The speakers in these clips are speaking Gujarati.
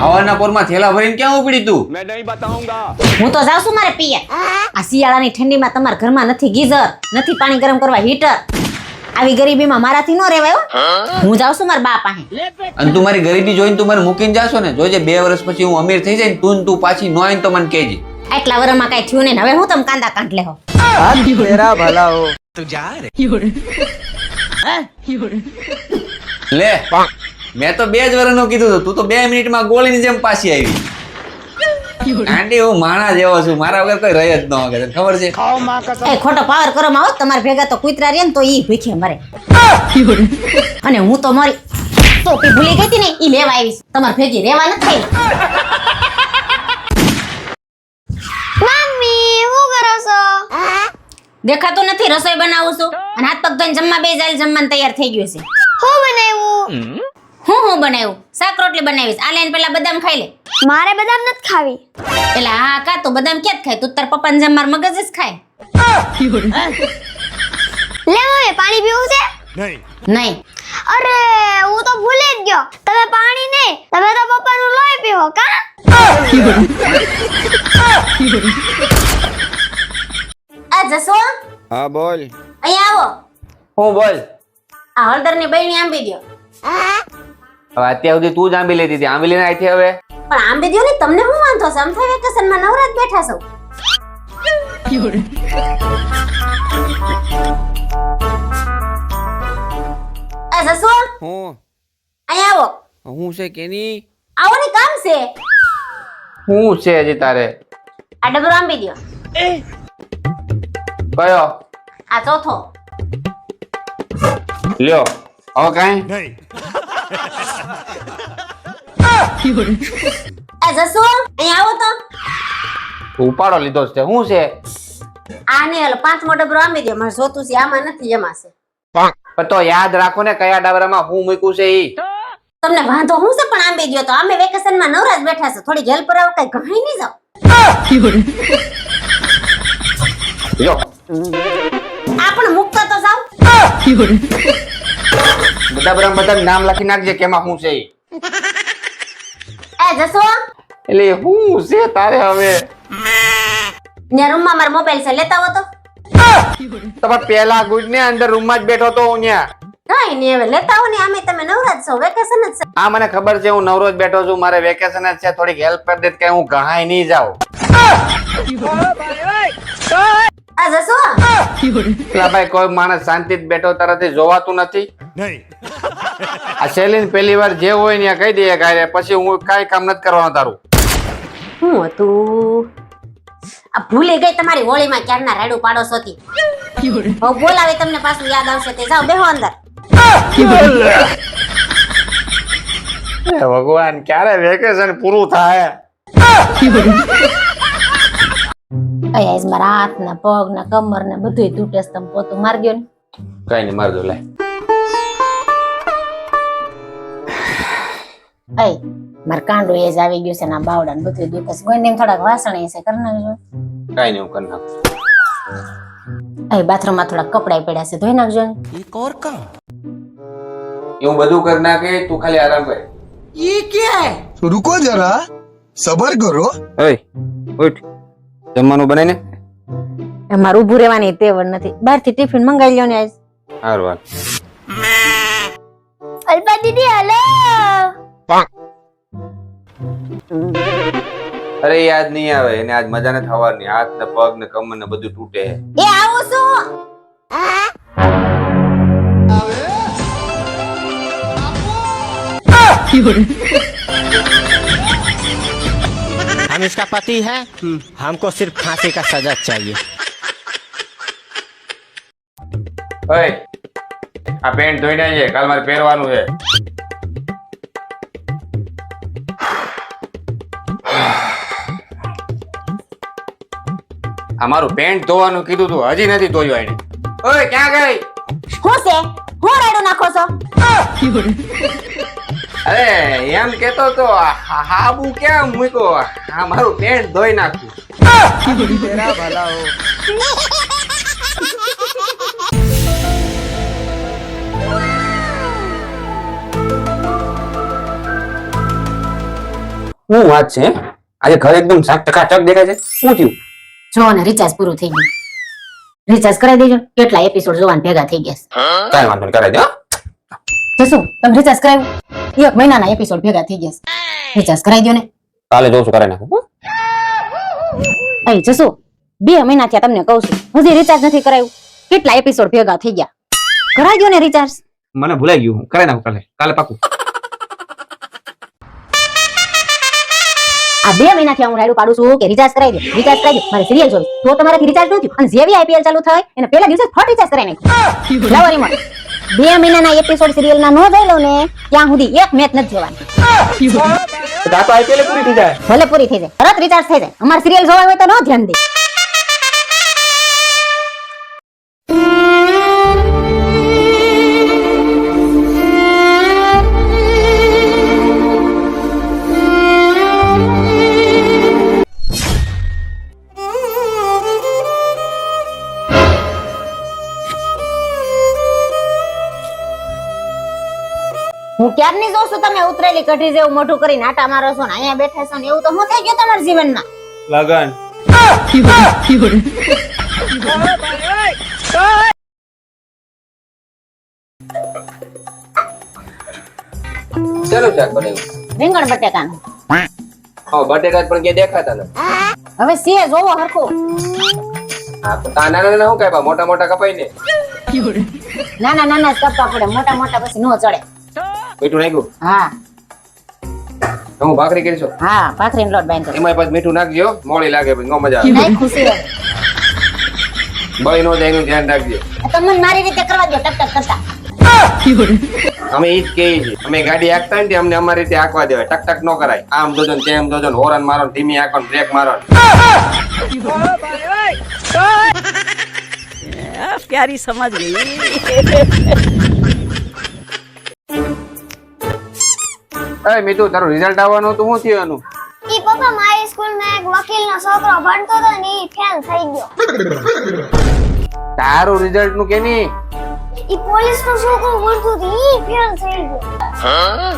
હવાના પોરમાં થેલા ભરીને ક્યાં ઉપડી તું? मैं नहीं बताऊंगा। હું તો જાઉં છું મારે પિયર. આ શિયાળાની ઠંડીમાં તમારા ઘરમાં નથી ગીઝર, નથી પાણી ગરમ કરવા હીટર. આવી ગરીબીમાં મારાથી ન રહેવાય હો. હું જાઉં છું મારા બા પાસે. અને તું મારી ગરીબી જોઈને તું મને મૂકીને જાશો ને, જોજે 2 વર્ષ પછી હું અમીર થઈ જાય ને તું પાછી ન આવીને તો મને કહેજે. આટલા વર્ષમાં કાંઈ થયું નહીં, હવે હું તમે કાંદા કાંટ લેહો. तेरा भला हो। લે મેં તો 2 જ વર્ષનું કીધું હતું, તું તો 2 મિનિટમાં ગોળીની જેમ પાછી આવી. આંટી હું માણા જેવો છું, મારા વગર કોઈ રહે જ ન વગર, ખબર છે? એ ખોટો પાવર કરો માં આવો, તમારા ભેગા તો કૂતરા રહે ને તો ઈ ભૂખે મરે. અને હું તો મારી ટોપી ભૂલી ગઈ હતી ને ઈ લેવા આવીશ, તમારા ભેગી રહેવા નથી. મમ્મી હું કરો છો? દેખાતું નથી, રસોઈ બનાવું છું અને હાથ પગ ધોઈને જમવા બે જાય, જમવાનું તૈયાર થઈ ગયું છે. હું બનાવ્યું? હું બનાવ્યું? શાક રોટલી બનાવીશ. આ લેન પેલા બદામ ખાઈ લે. મારે બદામ નથી ખાવી. પેલા હા કા તું બદામ ક્યાં ખાય? તું તાર પપ્પાને જેમ માર મગજ જ ખાય. લે મમ્મી પાણી પીવું છે? નહીં. અરે હું તો ભૂલી જ ગયો, તમે પાણી નહીં, તમે તો પપ્પાનું લોહી પીવો કા? આ જસો हाँ बोल। અહીંયા આવો. હું બોલ. આ હળદરની બહેણી આંબી દ્યો. હવે અત્યાર સુધી તું જ આંબી લેતી હતી, આંબી લઈને આવી છે હવે. પણ આંબી દ્યો ને, તમને શું વાંધો છે? અમથા વેકેશનમાં નવરાત બેઠા છો. આ જસો हूँ અહીંયા આવો. हूँ से केनी। આવો ને, કામ છે. શું છે હજી તારે? આ ડબરો આંબી દ્યો. કયો? આ ચોથો. લ્યો હવે કાંઈ? આ જસો અહીંયા આવો તો. ઉપાડો લીધો છે, શું છે? આ ને હાલો, 5મો ડબરો આંબી દ્યો. મારે જોતું છે, આમાં નથી, એમાં છે. પણ તો યાદ રાખો ને કયા ડાબરામાં હું મૂક્યું છે ઈ. તમને વાંધો હું છે પણ આંબી દ્યો તો. અમે વેકેશનમાં નવરાજ બેઠા છે, થોડી હેલ્પ કરાવો, કઈ ઘણી નહીં જાવ. લ્યો આ પણ મુકતા તો જાવ. બધા નામ લખી નાખજે કેમાં શું છે ઈ. એ જસો એટલે શું છે તારે હવે? ને રૂમમાં મારો મોબાઈલ છે, લેતા આવો તો. તમે પેલા ગુડ ને અંદર રૂમમાં જ બેઠો તો હું ત્યાં. કઈ નહીં, હવે લેતા આવો ને. આમે તમે નવરાજ છો, વેકેશન જ છે. હા મને ખબર છે, હું નવરો જ બેઠો છું, મારે વેકેશન જ છે, થોડીક હેલ્પ કરી દે કે હું ઘાય નહીં જાઉં. આ જસો પેલા ભાઈ કોઈ માણસ શાંતિ જ બેઠો તારાથી જોવાતું નથી. આ શૈલીન પહેલી વાર જે હોય ને કહી દઈએ કાંઈ, પછી હું કાંઈ કામ નથી કરવાનું તારું. શું હતું? આ ભૂલી ગઈ તમારી હોળીમાં ક્યારના રાડું પાડો સોતી. હવે બોલાવે તમને પાછું યાદ આવશે તે. જાઓ બેહો અંદર. હે ભગવાન, ક્યારે વેકેશન પૂરું થાય? આજ મારા હાથ ના પગ ના કમર ને બધું તૂટે છે. તમે પોતું માર ગયો ને. કઈ નહીં, માર દો લે. અય માર કાંડો એ જ આવી ગયું છે ના બાવડા ને બધું દુખે છે. કોઈ ને થોડાક વાસણ એ છે કરી નાખજો. કઈ નહીં, હું કરી નાખું. અય બાથરૂમમાં થોડા કપડા પડ્યા છે, ધોઈ નાખજો. હું બધું કરી નાખે, તું ખાલી આરામ કર. रुको जरा सबर करो। ઓય ઉઠ, જમવાનું બનાવીને. મારું ઊભું રહેવાની તેવડ નથી. બહારથી ટિફિન મંગાવી લ્યો ને આજ. હારું હાલ. અલ્પા દીદી હેલો. અરે યાદ નહીં આવે એને, આજ મજા નથી થવાની. હાથ ને પગ ને કમર ને બધું તૂટે. એ આવું છું. हम इसका पति है, हमको सिर्फ फांसी का सजा चाहिए। ઓય આ પેન્ટ ધોઈ નાખજે, કાલ મારે પહેરવાનું છે. આ મારું પેન્ટ ધોવાનું કીધું તું, હજી નથી ધોયું આને. ઓય ક્યાં ગઈ? હું છે? હું રાડું નાખો છો? અરે એમ કેતો તો હાબુ ક્યાં મૂક્યો? આ મારું પેન્ટ ધોઈ નાખું. तेरा भला हो। શું વાત છે આજે ઘર એકદમ ચકાચક દેખાય છે શું થયું જો ને રિચાર્જ પૂરું થઈ ગયું. રિચાર્જ કરાવી દેજો. કેટલા એપિસોડ જોવાના ભેગા થઈ ગયા કાંઈ વાંધો નહીં કરાવી દે હો. છે. જસુ તમે રિચાર્જ કરાવ્યું? 1 મહિનાના એપિસોડ ભેગા થઈ ગયા. રિચાર્જ કરાવી દો ને. કાલે જોઉં છું કરાવી નાખું હો. અહીં જસુ 2 મહિના થયા તમને કહું છું હજી રિચાર્જ નથી કરાવ્યું. કેટલા એપિસોડ ભેગા થઈ ગયા. કરાવી દો ને રિચાર્જ. મને ભૂલાઈ ગયું કરાવી નાખું કાલે પાકું. આ 2 મહિનાથી હું રાયડું પાડું છું કે રિચાર્જ કરાવી દો રિચાર્જ કરાવી દો. મારે સિરિયલ જોવી તો તમારાથી રિચાર્જ ન થયું અને જેવી આઈપીએલ ચાલુ થાય એને પહેલા દિવસે ફટ રિચાર્જ કરાવી નાખ્યું. લાવો રિમોટ. 2 મહિનાના એપિસોડ સિરિયલ ના ન જોઈ લઉં ને ત્યાં સુધી એક મેચ નથી જોવાની. તો આ તો આઈપીએલ પૂરી થઈ જાય. ભલે પૂરી થઈ જાય તરત રિચાર્જ થઈ જાય. અમાર સિરિયલ જોવા હોય તો ન ધ્યાન દે. હું ક્યારની જોઉં છું તમે ઉતરેલી કઢી જેવું મોઢું કરીને આટા મારો છો ને અહીંયા બેઠા છો ને એવું તો શું થઈ ગયું તમારા જીવનમાં? લગન ચાલો શાક બનાવ્યું રીંગણ બટેકાનું. હા બટેકા પણ ક્યાં દેખાતા નથી. હવે સીએ જોવો હરખું. હા તો નાના નાના શું કાપ્યા મોટા મોટા કપાઈ ને નાના નાના જ કપવા પડે મોટા મોટા પછી નો ચડે. મીઠું નાખ્યું હા હું ભાખરી કરીશું હા ભાખરીનો લોટ બાંધો. એમાં પાછું મીઠું નાખજો મોળી લાગે પછી નો મજા આવે નહીં ખુશી રહે. બળી નો જાય એનું ધ્યાન રાખજો. તમને મારી રીતે કરવા દો ટક ટક કરતા. અમે ઈ જ કહીએ છીએ અમે ગાડી હાંકતા હોય ને અમને અમારી રીતે હાંકવા દેવાય ટક ટક નો કરાય આમ જોજો ને તેમ જોજો ને હોરન મારો ને ધીમી હાંકો ને બ્રેક મારો ને. प्यारी समझ गई એ મીઠું તારું રિઝલ્ટ આવવાનું હતું શું થયું એનું? ઈ પપ્પા મારી સ્કૂલમાં એક વકીલનો છોકરો ભણતો હતો ને ઈ ફેલ થઈ ગયો. તારું રિઝલ્ટ નું કે ની ઈ પોલીસનો છોકરો ભણતો હતો ઈ ફેલ થઈ ગયો.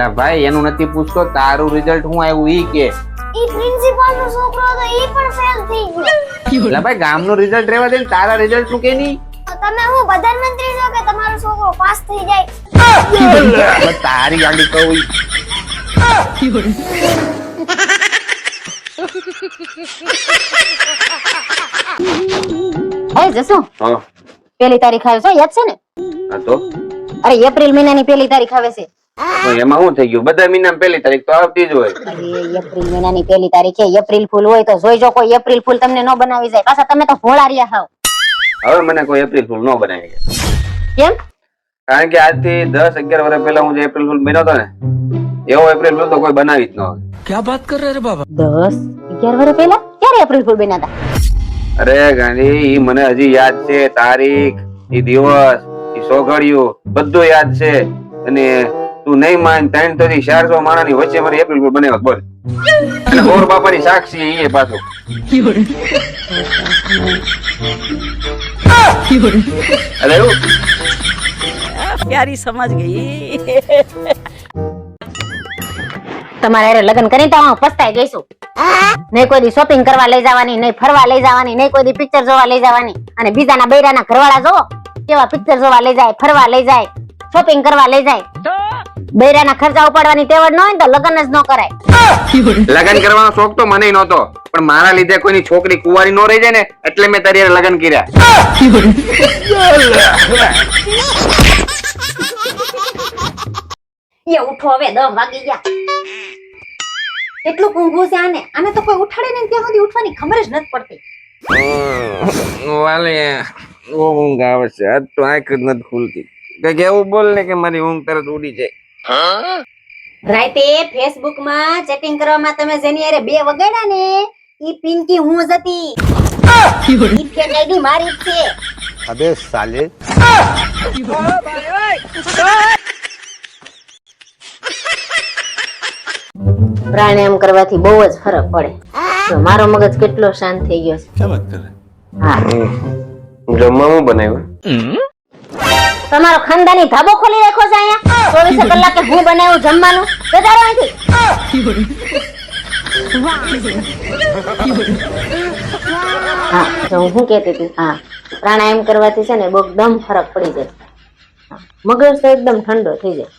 લા ભાઈ એનું નથી પૂછતો તારું રિઝલ્ટ શું આવ્યું ઈ કે. ઈ પ્રિન્સિપાલનો છોકરો હતો ઈ પણ ફેલ થઈ ગયો. લા ભાઈ ગામનું રિઝલ્ટ રહેવા દે ને તારા રિઝલ્ટ નું કે ની. તમે હું પ્રધાનમંત્રી છો કે તમારો છોકરો પાસ થઈ જાય? બસ તારી ગાડી કહું એ જસુ હા પહેલી તારીખ આવે છે યાદ છે ને? હા તો અરે એપ્રિલ મહિનાની પહેલી તારીખ આવે છે. તો એમાં શું થઈ ગયું બધા મહિનામાં પહેલી તારીખ તો આવતી જ હોય. અરે એપ્રિલ મહિનાની પહેલી તારીખે એપ્રિલ ફૂલ હોય તો જોઈજો કોઈ એપ્રિલ ફૂલ તમને ન બનાવી જાય. પાછા તમે તો ભોળા રહ્યા હાવ. હવે મને કોઈ એપ્રિલ ફૂલ ન બનાવી ગયા કેમ? કારણ કે આજથી 10-11 વર્ષ પહેલા હું જે એપ્રિલ ફૂલ બન્યો હતો ને એવો એપ્રિલ ફૂલ તો કોઈ બનાવી જ ન હોય. 10-11 વર્ષ પહેલા ક્યારે એપ્રિલ ફૂલ બન્યા હતા? અરે ગાંધી ઈ મને હજી યાદ છે તારીખ ઈ દિવસ ઈ સોગડિયું બધું યાદ છે અને તું નહીં માન 300 થી 400 માણાની વચ્ચે મારી એપ્રિલ ફૂલ બનાવ્યો બોલ અને ગોર બાપાની સાક્ષી ઈ પાછું અરે એવું प्यारी समझ गई તમારે હારે લગ્ન કરીને તો હું પસ્તાઈ જઈશું. નહીં કોઈ દી શોપિંગ કરવા લઈ જવાની, નહીં ફરવા લઈ જવાની, નહીં કોઈ દી પિક્ચર જોવા લઈ જવાની. અને બીજાના બૈરાના ઘરવાળા જો કેવા પિક્ચર જોવા લઈ જાય, ફરવા લઈ જાય, શોપિંગ કરવા લઈ જાય. બૈરાના ખર્ચા ઉપાડવાની તેવડ ન હોય તો લગ્ન જ ન કરાય. લગ્ન કરવાનો શોખ તો મને નહોતો પણ મારા લીધે કોઈની છોકરી કુંવારી ન રહી જાય ને એટલે મેં તારી હારે લગ્ન કર્યા. એ ઉઠો હવે 10 વાગી ગયા. એટલું ઊંઘું છે આને. આને તો કોઈ ઉઠાડે ને ત્યાં સુધી ઉઠવાની ખબર જ નથી પડતી. વાલે ઊંઘ આવે છે આજ તો આંખ જ નથી ખુલતી કઈક એવું બોલ ને કે મારી ઊંઘ તરત ઉડી જાય. રાતે ફેસબુક માં ચેટિંગ કરવામાં તમે જેની હારે 2 વગાડ્યા ને ઈ પિંકી હું જ હતી. ઈ ફેક આઈડી મારી જ છે. अबे साले પ્રાણાયામ કરવાથી બહુ જ ફરક પડે. જો મારો મગજ કેટલો શાંત થઈ ગયો છે. क्या बात कर रहे હા जम्मा में बनाए हुए તમારો ખાનદાની ધાબો ખોલી રાખ્યો છે અહીંયા 24 કલાકે હું બનાવ્યું જમવાનું જતા રહો અહીંથી. હા તો હું શું કહેતી હતી, હા પ્રાણાયામ કરવાથી છે ને બહુ એકદમ ફરક પડી જાય. હા, મગજ તો એકદમ ઠંડો થઈ જાય.